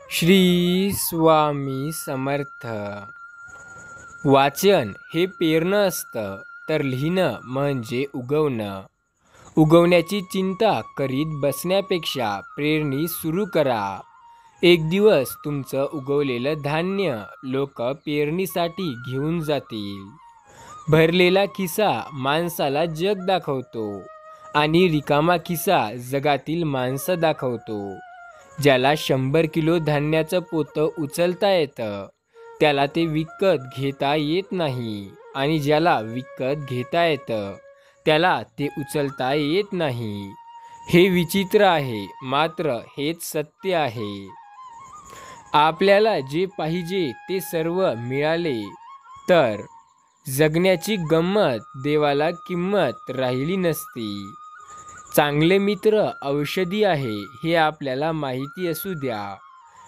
श्री स्वामी समर्थ. वाचन हे पेरणं असतं, तर लिहिणं म्हणजे उगवणं. उगवण्याची चिंता करीत बसण्यापेक्षा पेरणी सुरू करा. एक दिवस तुमचं उगवलेलं धान्य लोक पेरणीसाठी घेऊन जातील. भरलेला खिसा माणसाला जग दाखवतो आणि रिकामा खिसा जगातील माणसं दाखवतो. ज्याला 100 किलो धान्याचं पोतं उचलता येतं, त्याला ते विकत घेता येत नाही, आणि ज्याला विकत घेता येतं त्याला ते उचलता येत नाही. हे विचित्र आहे, मात्र हेच सत्य आहे. आपल्याला जे पाहिजे ते सर्व मिळाले तर जगण्याची गंमत, देवाला किंमत राहिली नसती. चांगले मित्र औषधी आहे हे आपल्याला माहिती असू द्या.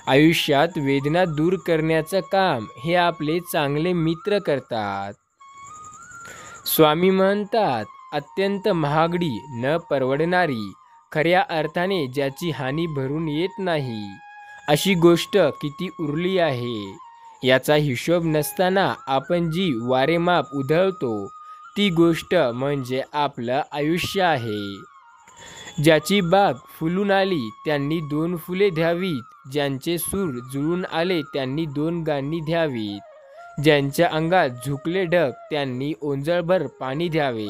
आयुष्यात वेदना दूर करण्याचं काम हे आपले चांगले मित्र करतात. स्वामी म्हणतात, अत्यंत महागडी न परवडणारी, खऱ्या अर्थाने ज्याची हानी भरून येत नाही, अशी गोष्ट किती उरली आहे. याचा हिशोब नसताना आपण जी वारेमाप उधळतो ती गोष्ट म्हणजे आपलं आयुष्य आहे. ज्याची बाग फुलून आली त्यांनी 2 फुले द्यावीत. ज्यांचे सूर जुळून आले त्यांनी 2 गाणी द्यावीत. ज्यांच्या अंगात झुकले ढग त्यांनी ओंजळभर पाणी द्यावे.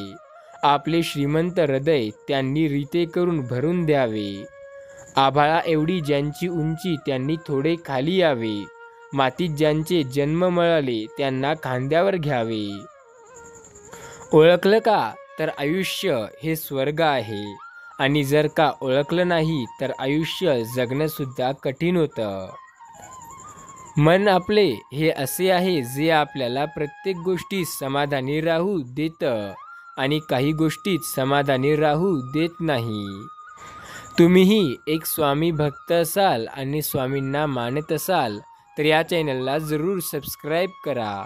आपले श्रीमंत हृदय त्यांनी रिते करून भरून द्यावे. आभाळा एवढी ज्यांची उंची त्यांनी थोडे खाली यावे. मातीत ज्यांचे जन्म मळले त्यांना खांद्यावर घ्यावे. ओळखलं का तर आयुष्य हे स्वर्ग आहे, आणि जर का ओळखलं नाही तर आयुष्य जगणं सुद्धा कठीण होतं. मन आपले हे असे आहे जे आपल्याला प्रत्येक गोष्टीत समाधानी राहू देतं आणि काही गोष्टीत समाधानी राहू देत नाही. तुम्हीही एक स्वामी भक्त असाल आणि स्वामींना मानत असाल तर या चॅनलला जरूर सबस्क्राईब करा.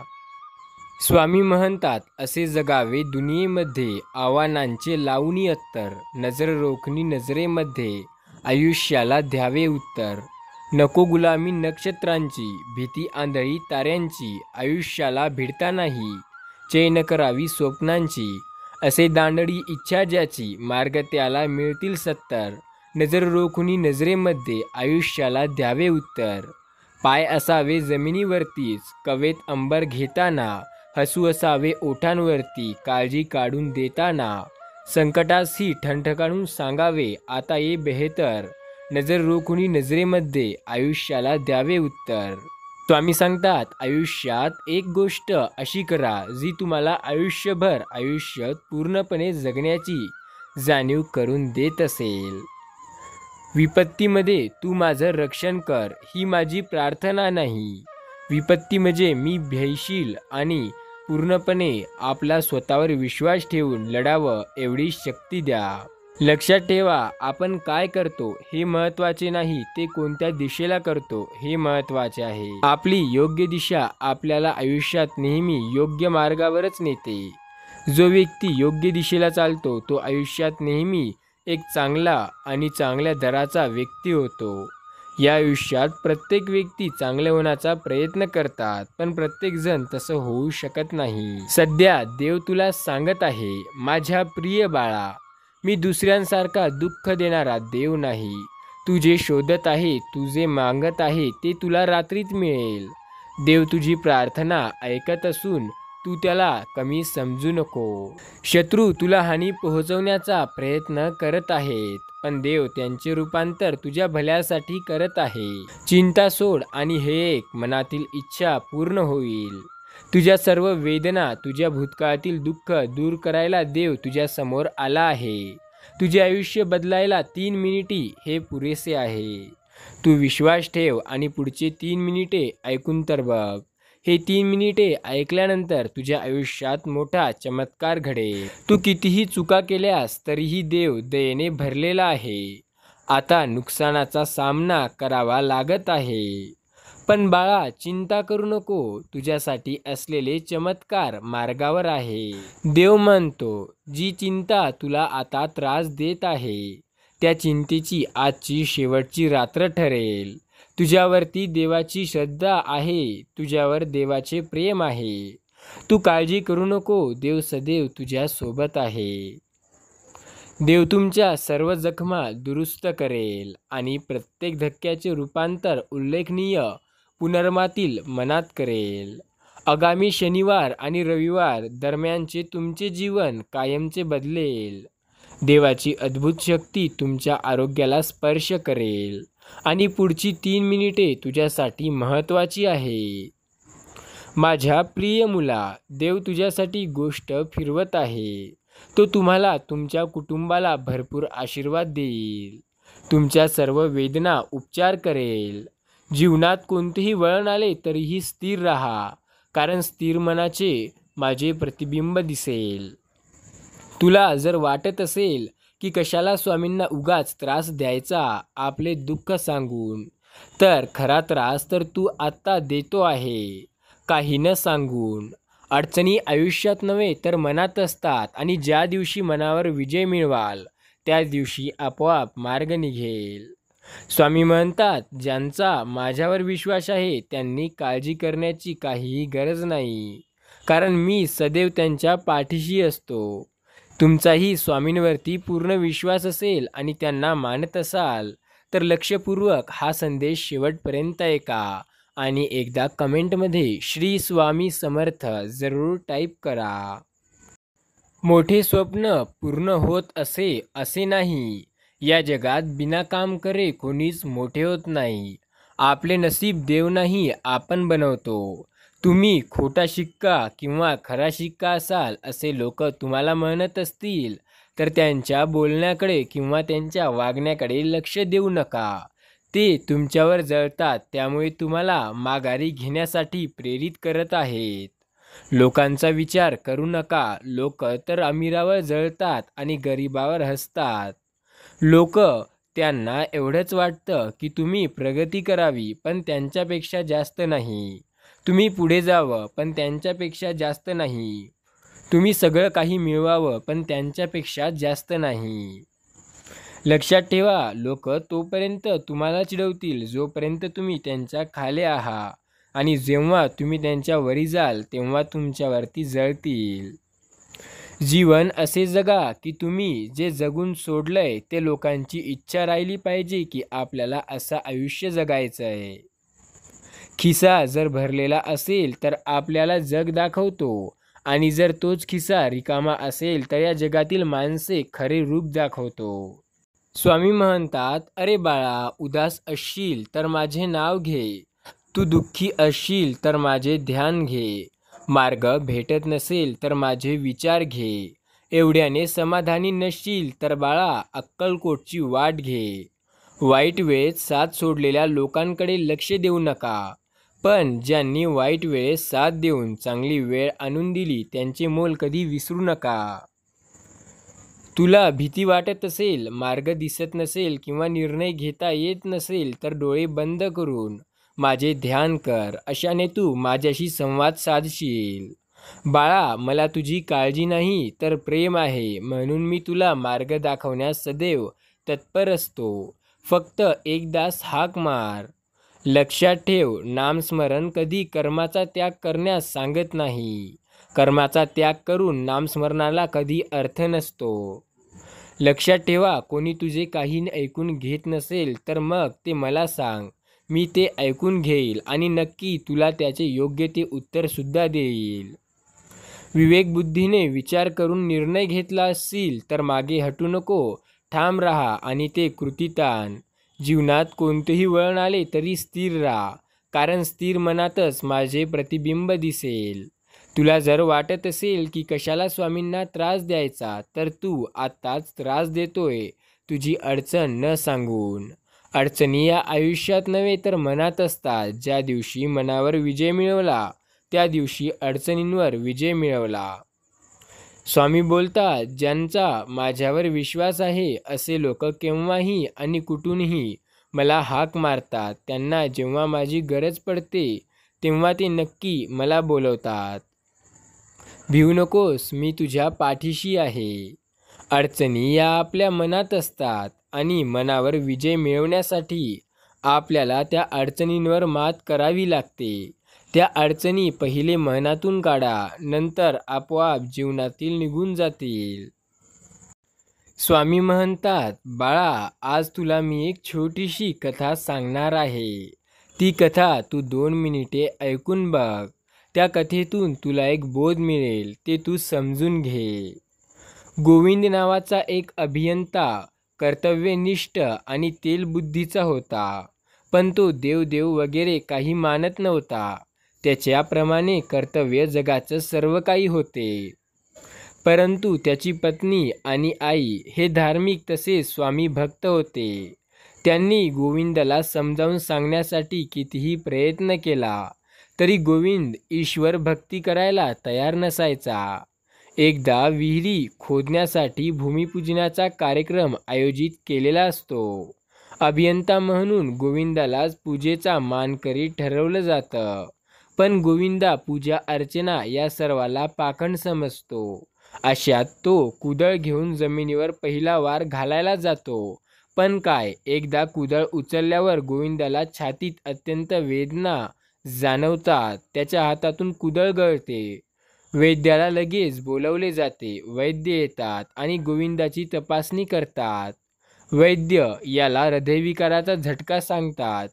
स्वामी म्हणतात, असे जगावे दुनियेमध्ये, आव्हानांचे लावणी अत्तर, नजर रोखणी नजरेमध्ये, आयुष्याला द्यावे उत्तर. नको गुलामी नक्षत्रांची, भीती आंधळी ताऱ्यांची, आयुष्याला भिडता नाही, चैन करावी स्वप्नांची. असे दांडडी इच्छा ज्याची, मार्ग त्याला मिळतील 70. नजर रोखणी नजरेमध्ये, आयुष्याला द्यावे उत्तर. पाय असावे जमिनीवरतीच, कवेत अंबर घेताना, हसू असावे ओठांवरती, काळजी काढून देताना. संकटासही ठणठणावून सांगावे, आता ये बेहतर. नजर रोखणी नजरेमध्ये, आयुष्याला द्यावे उत्तर. स्वामी सांगतात, आयुष्यात एक गोष्ट अशी करा जी तुम्हाला आयुष्यभर आयुष्य पूर्णपणे जगण्याची जाणीव करून देत असेल. विपत्तीमध्ये तू माझं रक्षण कर ही माझी प्रार्थना नाही. विपत्ती म्हणजे मी भयशील आणि पूर्णपणे आपला स्वतःवर विश्वास ठेवून लढावं एवढी शक्ती द्या. लक्षात ठेवा, आपण काय करतो हे महत्त्वाचे नाही, ते कोणत्या दिशेला करतो हे महत्त्वाचे आहे. आपली योग्य दिशा आपल्याला आयुष्यात नेहमी योग्य मार्गावरच नेते. जो व्यक्ती योग्य दिशेला चालतो तो आयुष्यात नेहमी एक चांगला आणि चांगल्या दराचा व्यक्ती होतो. या आयुष्यात प्रत्येक व्यक्ती चांगले होण्याचा प्रयत्न करतात, पण प्रत्येक जण तसं होऊ शकत नाही. सध्या देव तुला सांगत आहे, माझ्या प्रिय बाळा, मी दुसऱ्यांसारखा दुःख देणारा देव नाही. तू जे शोधत आहे, तू जे मागत आहे ते तुला रात्रीत मिळेल. देव तुझी प्रार्थना ऐकत असून तू त्याला कमी समजू नको. शत्रू तुला हानी पोहोचवण्याचा प्रयत्न करत आहेत, पण देव त्यांचे रूपांतर तुझ्या भल्यासाठी करत आहे. चिंता सोड आणि हे एक मनातील इच्छा पूर्ण होईल. तुझ्या सर्व वेदना, तुझ्या भूतकाळातील दुःख दूर करायला देव तुझ्या समोर आला आहे. तुझे आयुष्य बदलायला 3 मिनिटे हे पुरेसे आहे. तू विश्वास ठेव आणि पुढचे 3 मिनिटे ऐकून तर बघ. हे 3 मिनिटे ऐकल्यानंतर तुझ्या आयुष्यात मोठा चमत्कार घडेल. तू कितीही चुका केल्यास तरीही देव दयेने भरलेला आहे. आता नुकसानाचा सामना करावा लागत आहे, पण बाळा चिंता करू नको, तुझ्यासाठी असलेले चमत्कार मार्गावर आहे. देव म्हणतो, जी चिंता तुला आता त्रास देत आहे त्या चिंतेची आजची शेवटची रात्र ठरेल. तुझ्यावरती देवाची श्रद्धा आहे, तुझ्यावर देवाचे प्रेम आहे. तू काळजी करू नको, देव सदैव तुझ्या सोबत आहे. देव तुमच्या सर्व जखमा दुरुस्त करेल आणि प्रत्येक धक्क्याचे रूपांतर उल्लेखनीय पुनर्मातील मनात करेल. आगामी शनिवार आणि रविवार दरम्यानचे तुमचे जीवन कायमचे बदलेल. देवाची अद्भुत शक्ती तुमच्या आरोग्याला स्पर्श करेल आणि पुढची 3 मिनिटे तुझ्यासाठी महत्त्वाची आहे. माझ्या प्रिय मुला, देव तुझ्यासाठी गोष्ट फिरवत आहे. तो तुम्हाला, तुमच्या कुटुंबाला भरपूर आशीर्वाद देईल. तुमच्या सर्व वेदना उपचार करेल. जीवनात कोणतेही वळण आले तरीही स्थिर राहा, कारण स्थिर मनाचे माझे प्रतिबिंब दिसेल. तुला जर वाटत असेल की कशाला स्वामींना उगाच त्रास द्यायचा आपले दुःख सांगून, तर खरा त्रास तर तू आत्ता देतो आहे, काही न सांगून. अडचणी आयुष्यात नव्हे तर मनात असतात आणि ज्या दिवशी मनावर विजय मिळवाल त्या दिवशी आपोआप मार्ग निघेल. स्वामी म्हणतात, ज्यांचा माझ्यावर विश्वास आहे त्यांनी काळजी करण्याची काहीही गरज नाही, कारण मी सदैव त्यांच्या पाठीशी असतो. तुमचाही स्वामींवरती पूर्ण विश्वास असेल आणि त्यांना मानत असाल तर लक्षपूर्वक हा संदेश शेवटपर्यंत ऐका आणि एकदा कमेंटमध्ये श्री स्वामी समर्थ जरूर टाईप करा. मोठे स्वप्न पूर्ण होत असे नाही. या जगात बिना काम करे कोणीच मोठे होत नाही. आपले नसीब देव नाही, आपण बनवतो. तुम्ही खोटा शिक्का किंवा खरा शिक्का असाल असे लोक तुम्हाला म्हणत असतील तर त्यांच्या बोलण्याकडे किंवा त्यांच्या वागण्याकडे लक्ष देऊ नका. ते तुमच्यावर जळतात, त्यामुळे तुम्हाला माघारी घेण्यासाठी प्रेरित करत आहेत. लोकांचा विचार करू नका. लोक तर अमीरावर जळतात आणि गरिबावर हसतात. लोक त्यांना एवढंच वाटतं की तुम्ही प्रगती करावी, पण त्यांच्यापेक्षा जास्त नाही. तुम्ही पुढे जावं, पण त्यांच्यापेक्षा जास्त नाही. तुम्ही सगळं काही मिळवावं, पण त्यांच्यापेक्षा जास्त नाही. लक्षात ठेवा, लोक तोपर्यंत तुम्हाला चिडवतील जोपर्यंत तुम्ही त्यांच्या खाली आहात, आणि जेव्हा तुम्ही त्यांच्या वरी जाल तेव्हा तुमच्यावरती जळतील. जीवन असे जगा की तुम्ही जे जगून सोडलंय ते लोकांची इच्छा राहिली पाहिजे की आपल्याला असं आयुष्य जगायचं आहे. खिसा जर भरलेला असेल तर आपल्याला जग दाखवतो, आणि जर तोच खिसा रिकामा असेल तर या जगातील माणसे खरे रूप दाखवतो. स्वामी म्हणतात, अरे बाळा, उदास असशील तर माझे नाव घे. तू दुःखी असशील तर माझे ध्यान घे. मार्ग भेटत नसेल तर माझे विचार घे. एवढ्याने समाधानी नसशील तर बाळा, अक्कलकोटची वाट घे. वाईट वेळेत साथ सोडलेल्या लोकांकडे लक्ष देऊ नका, पण ज्यांनी वाईट वेळेत साथ देऊन चांगली वेळ आणून दिली त्यांचे मोल कधी विसरू नका. तुला भीती वाटत असेल, मार्ग दिसत नसेल किंवा निर्णय घेता येत नसेल तर डोळे बंद करून माझे ध्यान कर. अशाने तू माझ्याशी संवाद साधशील. बाळा, मला तुझी काळजी नाही तर प्रेम आहे, म्हणून मी तुला मार्ग दाखवण्यास सदैव तत्पर असतो. फक्त एकदाच हाक मार. लक्षात ठेव, नामस्मरण कधी कर्माचा त्याग करण्यास सांगत नाही. कर्माचा त्याग करून नामस्मरणाला कधी अर्थ नसतो. लक्षात ठेवा, कोणी तुझे काही ऐकून घेत नसेल तर मग ते मला सांग, मी ते ऐकून घेईल आणि नक्की तुला त्याचे योग्य ते उत्तरसुद्धा देईल. विवेकबुद्धीने विचार करून निर्णय घेतला असेल तर मागे हटू नको, ठाम राहा आणि ते कृतीत आण. जीवनात कोणतेही वळण आले तरी स्थिर राहा, कारण स्थिर मनातच माझे प्रतिबिंब दिसेल. तुला जर वाटत असेल की कशाला स्वामींना त्रास द्यायचा, तर तू आत्ताच त्रास देतोय, तुझी अडचण न सांगून. अडचणी या आयुष्यात नव्हे तर मनात असतात. ज्या दिवशी मनावर विजय मिळवला त्या दिवशी अडचणींवर विजय मिळवला. स्वामी बोलतात, ज्यांचा माझ्यावर विश्वास आहे असे लोक केव्हाही आणि कुठूनही मला हाक मारतात. त्यांना जेव्हा माझी गरज पडते तेव्हा ते नक्की मला बोलवतात. भिवू नकोस, मी तुझ्या पाठीशी आहे. अडचणी या आपल्या मनात असतात आणि मनावर विजय मिळवण्यासाठी आपल्याला त्या अडचणींवर मात करावी लागते. त्या अडचणी पहिले मनातून काढा, नंतर आपोआप जीवनातील निघून जातील. स्वामी म्हणतात, बाळा, आज तुला मी एक छोटीशी कथा सांगणार आहे. ती कथा तू 2 मिनिटे ऐकून बघ. त्या कथेतून तुला एक बोध मिळेल, ते तू समजून घे. गोविंद नावाचा एक अभियंता कर्तव्यनिष्ठ आणि तेलबुद्धीचा होता. पण तो देव वगैरे काही मानत नव्हता. त्याच्याप्रमाणे कर्तव्य जगाचं सर्व काही होते. परंतु त्याची पत्नी आणि आई हे धार्मिक तसेच स्वामी भक्त होते. त्यांनी गोविंदाला समजावून सांगण्यासाठी कितीही प्रयत्न केला, तरी गोविंद ईश्वर भक्ती करायला तयार नसायचा. एकदा विहिरी खोदण्यासाठी भूमिपूजनाचा कार्यक्रम आयोजित केलेला असतो. अभियंता म्हणून गोविंदालाच पूजेचा मानकरी ठरवलं जातं. पण गोविंदा पूजा अर्चना या सर्वाला पाखंड समजतो. अशात तो कुदळ घेऊन जमिनीवर पहिला वार घालायला जातो. पण काय, एकदा कुदळ उचलल्यावर गोविंदाला छातीत अत्यंत वेदना जाणवतात. त्याच्या हातातून कुदळ गळते. वैद्याला लगेच बोलवले जाते. वैद्य येतात आणि गोविंदाची तपासणी करतात. वैद्य याला हृदयविकाराचा झटका सांगतात.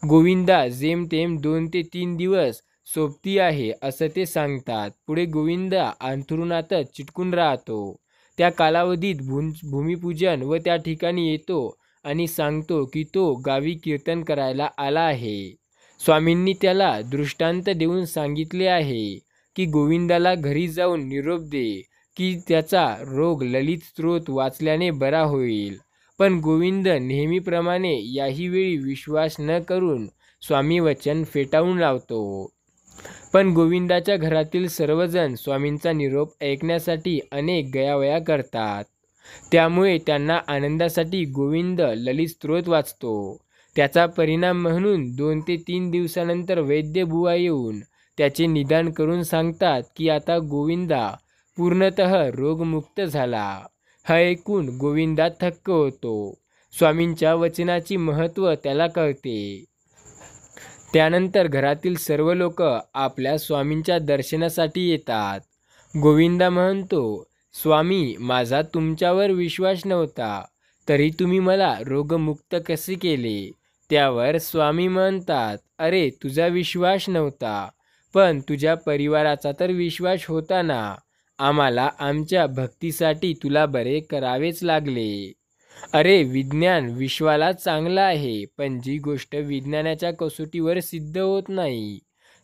गोविंदा जेमतेम 2 ते 3 दिवस सोबती आहे असं ते सांगतात. पुढे गोविंदा अंथरुणातच चिटकून राहतो. त्या कालावधीत भूमिपूजन व त्या ठिकाणी येतो आणि सांगतो की तो गावी कीर्तन करायला आला आहे. स्वामींनी त्याला दृष्टांत देऊन सांगितले आहे की गोविंदाला घरी जाऊन निरोप दे की त्याचा रोग ललित स्तोत्र वाचल्याने बरा होईल. पण गोविंद नेहमीप्रमाणे याही वेळी विश्वास न करून स्वामी वचन फेटाळून लावतो. पण गोविंदाच्या घरातील सर्वजण स्वामींचा निरोप ऐकण्यासाठी अनेक गयावया करतात. त्यामुळे त्यांना आनंदासाठी गोविंद ललित स्तोत्र वाचतो. त्याचा परिणाम म्हणून 2 ते 3 दिवसानंतर वैद्य बुवा येऊन त्याचे निदान करून सांगतात की आता गोविंदा पूर्णतः रोगमुक्त झाला. हा ऐकून गोविंदा थक्क होतो. स्वामींच्या वचनाची महत्त्व त्याला कळते. त्यानंतर घरातील सर्व लोक आपल्या स्वामींच्या दर्शनासाठी येतात. गोविंदा म्हणतो, स्वामी, माझा तुमच्यावर विश्वास नव्हता, तरी तुम्ही मला रोगमुक्त कसे केले? त्यावर स्वामी म्हणतात, अरे, तुझा विश्वास नव्हता, पण तुझ्या परिवाराचा तर विश्वास होता ना. आम्हाला आमच्या भक्तीसाठी तुला बरे करावेच लागले. अरे, विज्ञान विश्वाला चांगला आहे, पण जी गोष्ट विज्ञानाच्या कसोटीवर सिद्ध होत नाही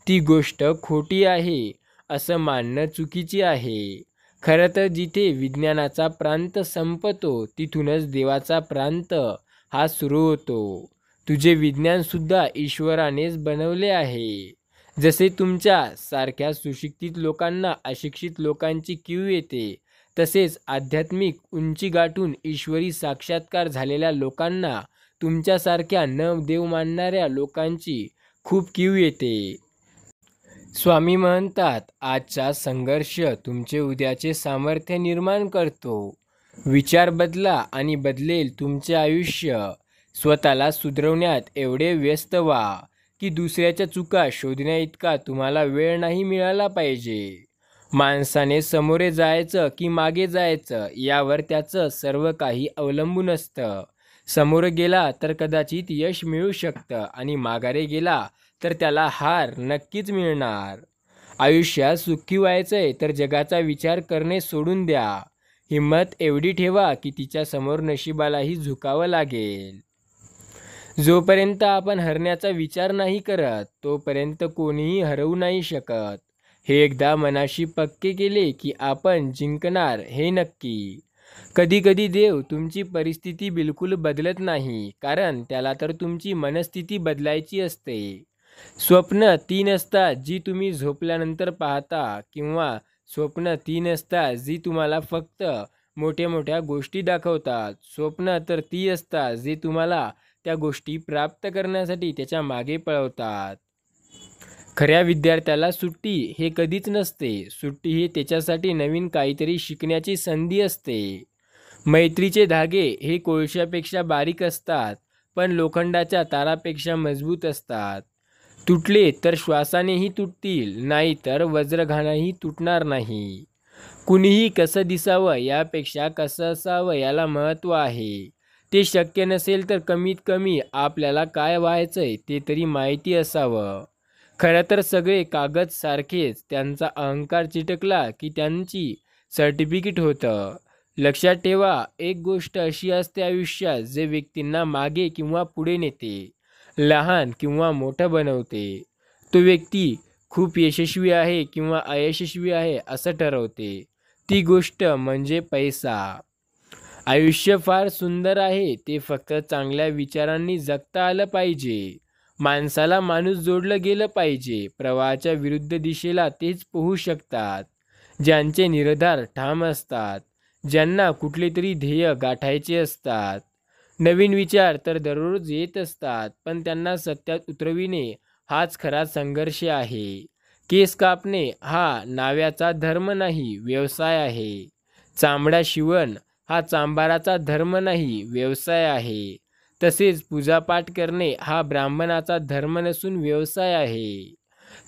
ती गोष्ट खोटी आहे असं मानणं चुकीचे आहे. खरं तर जिथे विज्ञानाचा प्रांत संपतो तिथूनच देवाचा प्रांत हा सुरू होतो. तुझे विज्ञानसुद्धा ईश्वरानेच बनवले आहे. जसे तुमच्या सारख्या सुशिक्षित लोकांना अशिक्षित लोकांची कीव येते, तसेच आध्यात्मिक उंची गाठून ईश्वरी साक्षात्कार झालेल्या लोकांना तुमच्यासारख्या न देव मानणाऱ्या लोकांची खूप कीव येते. स्वामी म्हणतात, आजचा संघर्ष तुमचे उद्याचे सामर्थ्य निर्माण करतो. विचार बदला आणि बदलेल तुमचे आयुष्य. स्वतःला सुधरवण्यात एवढे व्यस्त व्हा की दुसऱ्याच्या चुका शोधण्याइतका तुम्हाला वेळ नाही मिळाला पाहिजे. माणसाने समोरे जायचं की मागे जायचं यावर त्याचं सर्व काही अवलंबून असतं. समोर गेला तर कदाचित यश मिळू शकतं आणि माघारे गेला तर त्याला हार नक्कीच मिळणार. आयुष्यात सुखी व्हायचंय तर जगाचा विचार करणे सोडून द्या. हिंमत एवढी ठेवा की तिच्यासमोर नशिबालाही झुकावं लागेल. जोपर्यंत आपण हरण्याचा विचार नाही करत तोपर्यंत कोणीही हरवू नाही शकत. हे एकदा मनाशी पक्के केले की आपण जिंकणार हे नक्की. कधी कधी देव तुमची परिस्थिती बिलकुल बदलत नाही, कारण त्याला तर तुमची मनस्थिती बदलायची असते. स्वप्न 3 असतात जी तुम्ही झोपल्यानंतर पाहता, किंवा स्वप्न 3 असतात जी तुम्हाला फक्त मोठ्या मोठ्या गोष्टी दाखवतात. स्वप्न तर ती असतात जे तुम्हाला त्या गोष्टी प्राप्त करण्यासाठी त्याच्या मागे पळवतात. खऱ्या विद्यार्थ्याला सुट्टी हे कधीच नसते. सुट्टी ही त्याच्यासाठी नवीन काहीतरी शिकण्याची संधी असते. मैत्रीचे धागे हे कोळशापेक्षा बारीक असतात, पण लोखंडाच्या तारापेक्षा मजबूत असतात. तुटले तर श्वासानेही तुटतील, नाही तर वज्रघानाही तुटणार नाही. कुणीही कसं दिसावं यापेक्षा कसं असावं याला महत्त्व आहे. ते शक्य नसेल तर कमीत कमी आपल्याला काय व्हायचंय ते तरी माहिती असावं. खरं तर सगळे कागद सारखेच, त्यांचा अहंकार चिटकला की त्यांची सर्टिफिकेट होतं. लक्षात ठेवा, एक गोष्ट अशी असते आयुष्यात जे व्यक्तींना मागे किंवा पुढे नेते, लहान किंवा मोठं बनवते. तो व्यक्ती खूप यशस्वी आहे किंवा अयशस्वी आहे असं ठरवते. ती गोष्ट म्हणजे पैसा. आयुष्य फार सुंदर आहे, ते फक्त चांगल्या विचारांनी जगता आलं पाहिजे. माणसाला माणूस जोडलं गेलं पाहिजे. प्रवाहाच्या विरुद्ध दिशेला तेच पोहू शकतात ज्यांचे निर्धार ठाम असतात, ज्यांना कुठले तरी ध्येय गाठायचे असतात. नवीन विचार तर दररोज येत असतात, पण त्यांना सत्यात उतरविणे हाच खरा संघर्ष आहे. केस कापणे हा नाव्याचा धर्म नाही, व्यवसाय आहे. चामडा शिवण हा चांभाराचा धर्म नाही, व्यवसाय आहे. तसेच पूजापाठ करणे हा ब्राह्मणाचा धर्म नसून व्यवसाय आहे.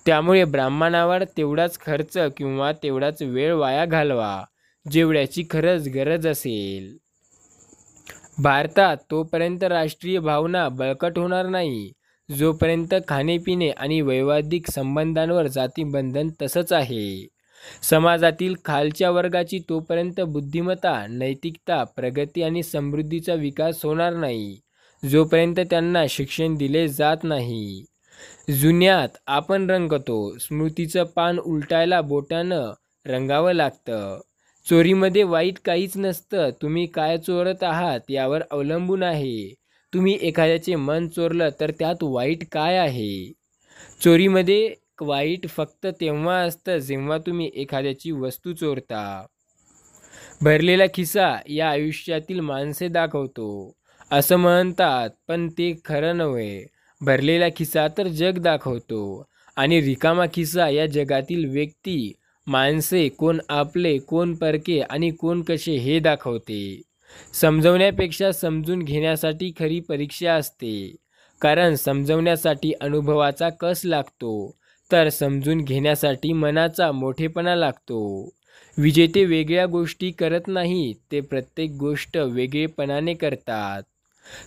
त्यामुळे ब्राह्मणावर तेवढाच खर्च किंवा तेवढाच वेळ वाया घालवा जेवढ्याची खरंच गरज असेल. भारतात तोपर्यंत राष्ट्रीय भावना बळकट होणार नाही जोपर्यंत खाणेपिणे आणि वैवाहिक संबंधांवर जातीबंधन तसंच आहे. समाजातील खालच्या वर्गाची तोपर्यंत बुद्धिमत्ता, नैतिकता, प्रगती आणि समृद्धीचा विकास होणार नाही जोपर्यंत त्यांना शिक्षण दिले जात नाही. जुन्यात आपण रंगतो, स्मृतीचं पान उलटायला बोटानं रंगावं लागतं. चोरीमध्ये वाईट काहीच नसतं, तुम्ही काय चोरत आहात यावर अवलंबून आहे. तुम्ही एखाद्याचे मन चोरलं तर त्यात वाईट काय आहे? चोरीमध्ये वाईट फक्त तेव्हा असतं जेव्हा तुम्ही एखाद्याची वस्तू चोरता. भरलेला खिसा या आयुष्यातील माणसे दाखवतो असं म्हणतात, पण ते खरं नव्हे. भरलेला खिसा तर जग दाखवतो आणि रिकामा खिसा या जगातील व्यक्ती, माणसे, कोण आपले, कोण परके आणि कोण कसे हे दाखवते. समजवण्यापेक्षा समजून घेण्यासाठी खरी परीक्षा असते, कारण समजवण्यासाठी अनुभवाचा कस लागतो, तर समजून घेण्यासाठी मनाचा मोठेपणा लागतो. विजेते वेगळ्या गोष्टी करत नाहीत, ते प्रत्येक गोष्ट वेगळेपणाने करतात.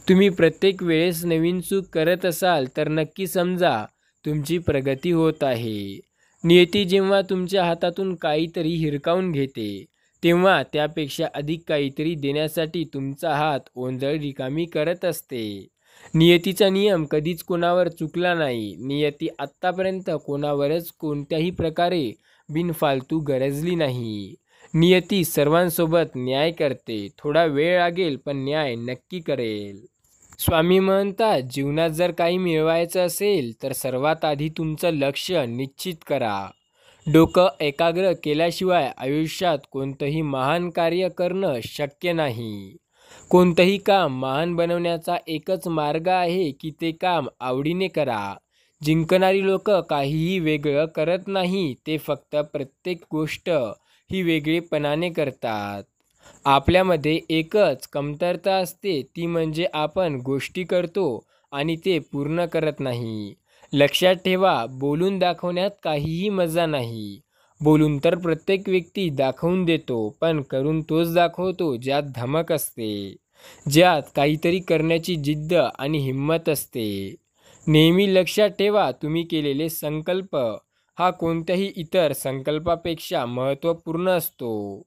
तुम्ही प्रत्येक वेळेस नवीन चूक करत असाल तर नक्की समजा तुमची प्रगती होत आहे. नियती जेव्हा तुमच्या हातातून काहीतरी हिरकावून घेते, तेव्हा त्यापेक्षा अधिक काहीतरी देण्यासाठी तुमचा हात ओंजळ रिकामी करत असते. नियतीचा नियम कधीच कोणावर चुकला नाही. नियती आत्तापर्यंत कोणावरच कोणत्याही प्रकारे बिनफालतू गरजली नाही. नियती सर्वांसोबत न्याय करते. थोडा वेळ लागेल, पण न्याय नक्की करेल. स्वामी म्हणतात, जीवनात जर काही मिळवायचं असेल तर सर्वात आधी तुमचं लक्ष निश्चित करा. डोकं एकाग्र केल्याशिवाय आयुष्यात कोणतंही महान कार्य करणं शक्य नाही. कोणतंही काम महान बनवण्याचा एकच मार्ग आहे की ते काम आवडीने करा. जिंकणारी लोक काहीही वेगळं करत नाही, ते फक्त प्रत्येक गोष्ट ही वेगळेपणाने करतात. आपल्यामध्ये एकच कमतरता असते, ती म्हणजे आपण गोष्टी करतो आणि ते पूर्ण करत नाही. लक्षात ठेवा, बोलून दाखवण्यात काहीही मजा नाही. बोलून तर प्रत्येक व्यक्ती दाखवून देतो, पण करून तोच दाखवतो ज्यात धमक असते, ज्यात काहीतरी करण्याची जिद्द आणि हिंमत असते. नेहमी लक्षात ठेवा, तुम्ही केलेले संकल्प हा कोणत्याही इतर संकल्पापेक्षा महत्त्वपूर्ण असतो.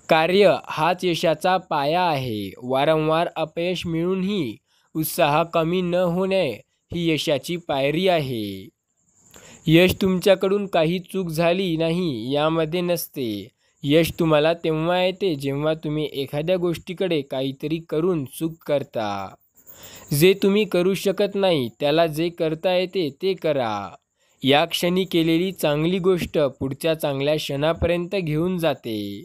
कार्य हाच यशाचा पाया आहे. वारंवार अपयश मिळूनही उत्साह कमी न होणे ही यशाची पायरी आहे. यश तुमच्याकडून काही चूक झाली नाही यामध्ये नसते. यश तुम्हाला तेव्हा येते जेव्हा तुम्ही एखाद्या गोष्टीकडे काहीतरी करून चूक करता. जे तुम्ही करू शकत नाही त्याला जे करता येते ते करा. या क्षणी केलेली चांगली गोष्ट पुढच्या चांगल्या क्षणापर्यंत घेऊन जाते.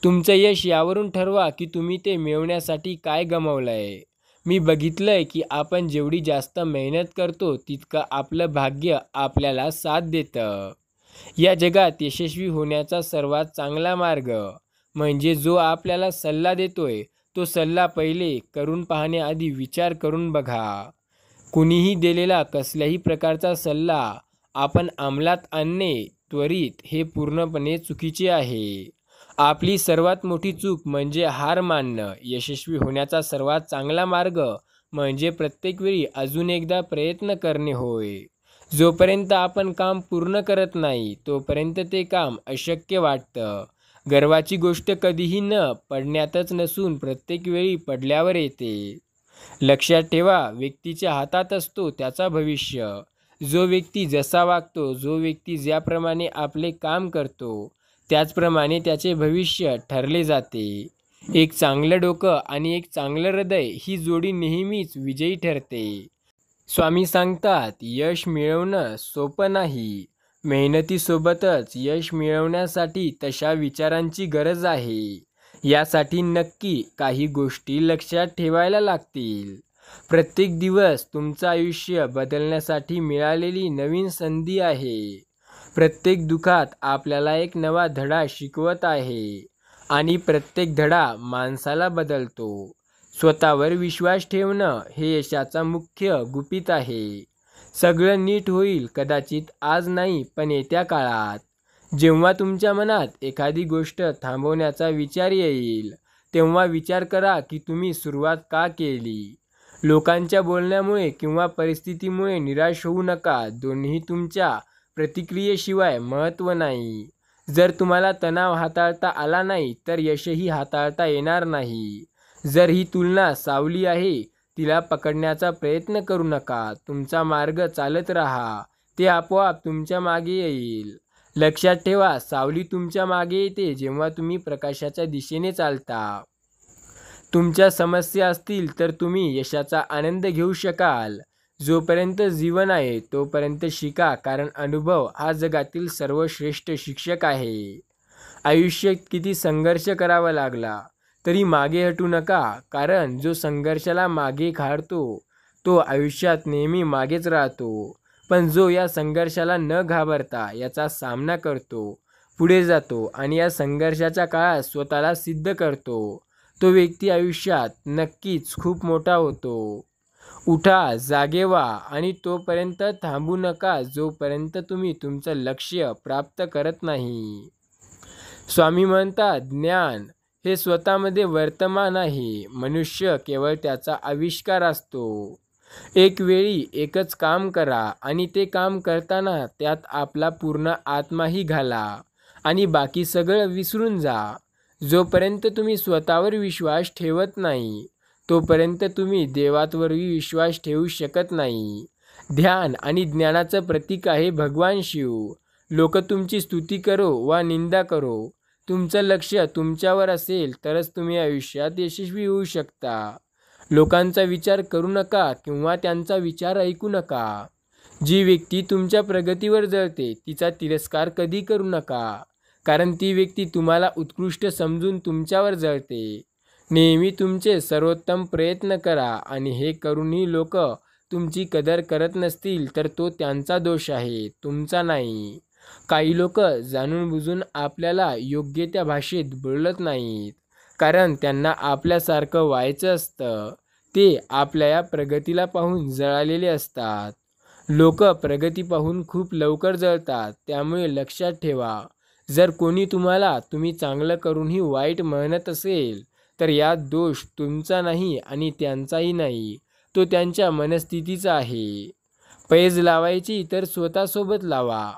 तुमचं यश यावरून ठरवा की तुम्ही ते मिळवण्यासाठी काय गमावलंय. मी बघितलंय की आपण जेवढी जास्त मेहनत करतो तितकं आपलं भाग्य आपल्याला साथ देतं. या जगात यशस्वी होण्याचा सर्वात चांगला मार्ग म्हणजे जो आपल्याला सल्ला देतोय तो सल्ला पहिले करून पाहण्याआधी विचार करून बघा. कुणीही दिलेला कसल्याही प्रकारचा सल्ला आपण अंमलात आणणे त्वरित हे पूर्णपणे चुकीचे आहे. आपली सर्वात मोठी चूक म्हणजे हार मानणं. यशस्वी होण्याचा सर्वात चांगला मार्ग म्हणजे प्रत्येक वेळी अजून एकदा प्रयत्न करणे होय. जोपर्यंत आपण काम पूर्ण करत नाही तोपर्यंत ते काम अशक्य वाटतं. गर्वाची गोष्ट कधीही न पडण्यातच नसून प्रत्येक वेळी पडल्यावर येते. लक्षात ठेवा, व्यक्तीच्या हातात असतो त्याचा भविष्य. जो व्यक्ती जसा वागतो, जो व्यक्ती ज्याप्रमाणे आपले काम करतो त्याचप्रमाणे त्याचे भविष्य ठरले जाते. एक चांगलं डोकं आणि एक चांगलं हृदय ही जोडी नेहमीच विजयी ठरते. स्वामी सांगतात, यश मिळवणं सोपं नाही. मेहनतीसोबतच यश मिळवण्यासाठी तशा विचारांची गरज आहे. यासाठी नक्की काही गोष्टी लक्षात ठेवायला लागतील. प्रत्येक दिवस तुमचं आयुष्य बदलण्यासाठी मिळालेली नवीन संधी आहे. प्रत्येक दुःखात आपल्याला एक नवा धडा शिकवत आहे आणि प्रत्येक धडा माणसाला बदलतो. स्वतःवर विश्वास ठेवणं हे यशाचा मुख्य गुपित आहे. सगळं नीट होईल, कदाचित आज नाही पण येत्या काळात. जेव्हा तुमच्या मनात एखादी गोष्ट थांबवण्याचा विचार येईल तेव्हा विचार करा की तुम्ही सुरुवात का केली. लोकांच्या बोलण्यामुळे किंवा परिस्थितीमुळे निराश होऊ नका. दोन्ही तुमच्या प्रतिक्रियेशिवाय महत्त्व नाही. जर तुम्हाला तणाव हाताळता आला नाही तर यशही हाताळता येणार नाही. जर ही तुलना सावली आहे तिला पकडण्याचा प्रयत्न करू नका. तुमचा मार्ग चालत राहा, ते आपोआप तुमच्या मागे येईल. लक्षात ठेवा, सावली तुमच्या मागे येते जेव्हा तुम्ही प्रकाशाच्या दिशेने चालता. तुमच्या समस्या असतील तर तुम्ही यशाचा आनंद घेऊ शकाल. जोपर्यंत जीवन आहे तोपर्यंत शिका, कारण अनुभव हा जगातील सर्वश्रेष्ठ शिक्षक आहे. आयुष्यात किती संघर्ष करावा लागला तरी मागे हटू नका, कारण जो संघर्षाला मागे काढतो तो आयुष्यात नेहमी मागेच राहतो. पण जो या संघर्षाला न घाबरता याचा सामना करतो, पुढे जातो आणि या संघर्षाच्या काळात स्वतःला सिद्ध करतो, तो व्यक्ती आयुष्यात नक्कीच खूप मोठा होतो. उठा, जागे व्हा आणि तोपर्यंत थांबू नका जोपर्यंत तुम्ही तुमचं लक्ष्य प्राप्त करत नाही. स्वामी म्हणतात, ज्ञान हे स्वतःमध्ये वर्तमान आहे. मनुष्य केवळ त्याचा आविष्कार असतो. एक वेळी एकच काम करा आणि ते काम करताना त्यात आपला पूर्ण आत्माही घाला आणि बाकी सगळं विसरून जा. जोपर्यंत तुम्ही स्वतःवर विश्वास ठेवत नाही तोपर्यंत तुम्ही देवावरही विश्वास ठेवू शकत नाही. ध्यान आणि ज्ञानाचं प्रतीक आहे भगवान शिव. लोक तुमची स्तुती करो वा निंदा करो, तुमचं लक्ष तुमच्यावर असेल तरच तुम्ही आयुष्यात यशस्वी होऊ शकता. लोकांचा विचार करू नका किंवा त्यांचा विचार ऐकू नका. जी व्यक्ती तुमच्या प्रगतीवर जळते तिचा तिरस्कार कधी करू नका, कारण ती व्यक्ती तुम्हाला उत्कृष्ट समजून तुमच्यावर जळते. नेहमी तुमचे सर्वोत्तम प्रयत्न करा आणि हे करूनही लोक तुमची कदर करत नसतील तर तो त्यांचा दोष आहे, तुमचा नाही. काही लोक जाणून बुजून आपल्याला योग्य त्या भाषेत बोलत नाहीत, कारण त्यांना आपल्यासारखं व्हायचं असतं. ते आपल्या या प्रगतीला पाहून जळालेले असतात. लोक प्रगती पाहून खूप लवकर जळतात. त्यामुळे लक्षात ठेवा, जर कोणी तुम्हाला तुम्ही चांगलं करूनही वाईट म्हणत असेल तर यात दोष तुमचा नाही आणि त्यांचाही नाही, तो त्यांच्या मनस्थितीचा आहे. पैज लावायची तर स्वतःसोबत लावा,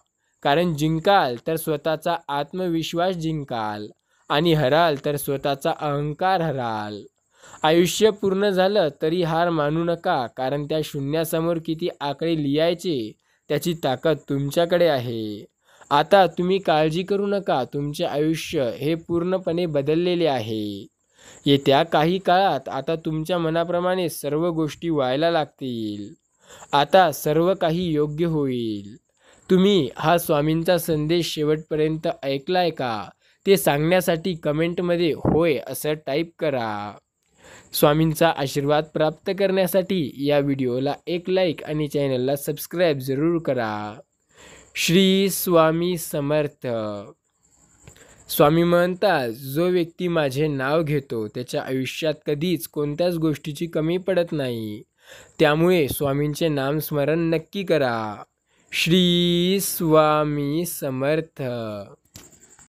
कारण जिंकाल तर स्वतःचा आत्मविश्वास जिंकाल आणि हराल तर स्वतःचा अहंकार हराल. आयुष्य पूर्ण झालं तरी हार मानू नका, कारण त्या शून्यासमोर किती आकडे लिहायचे त्याची ताकद तुमच्याकडे आहे. आता तुम्ही काळजी करू नका, तुमचे आयुष्य हे पूर्णपणे बदललेले आहे. येत्या काही काळात आता तुमच्या मनाप्रमाणे सर्व गोष्टी व्हायला लागतील. आता सर्व काही योग्य होईल. तुम्ही हा स्वामींचा संदेश शेवटपर्यंत ऐकलाय का ते सांगण्यासाठी कमेंटमध्ये होय असं टाईप करा. स्वामींचा आशीर्वाद प्राप्त करण्यासाठी या व्हिडिओला एक लाईक आणि चॅनलला सबस्क्राईब जरूर करा. श्री स्वामी समर्थ. स्वामी म्हणतात, जो व्यक्ती माझे नाव घेतो त्याच्या आयुष्यात कधीच कोणत्याच गोष्टीची कमी पडत नाही. त्यामुळे स्वामींचे नामस्मरण नक्की करा. श्री स्वामी समर्थ.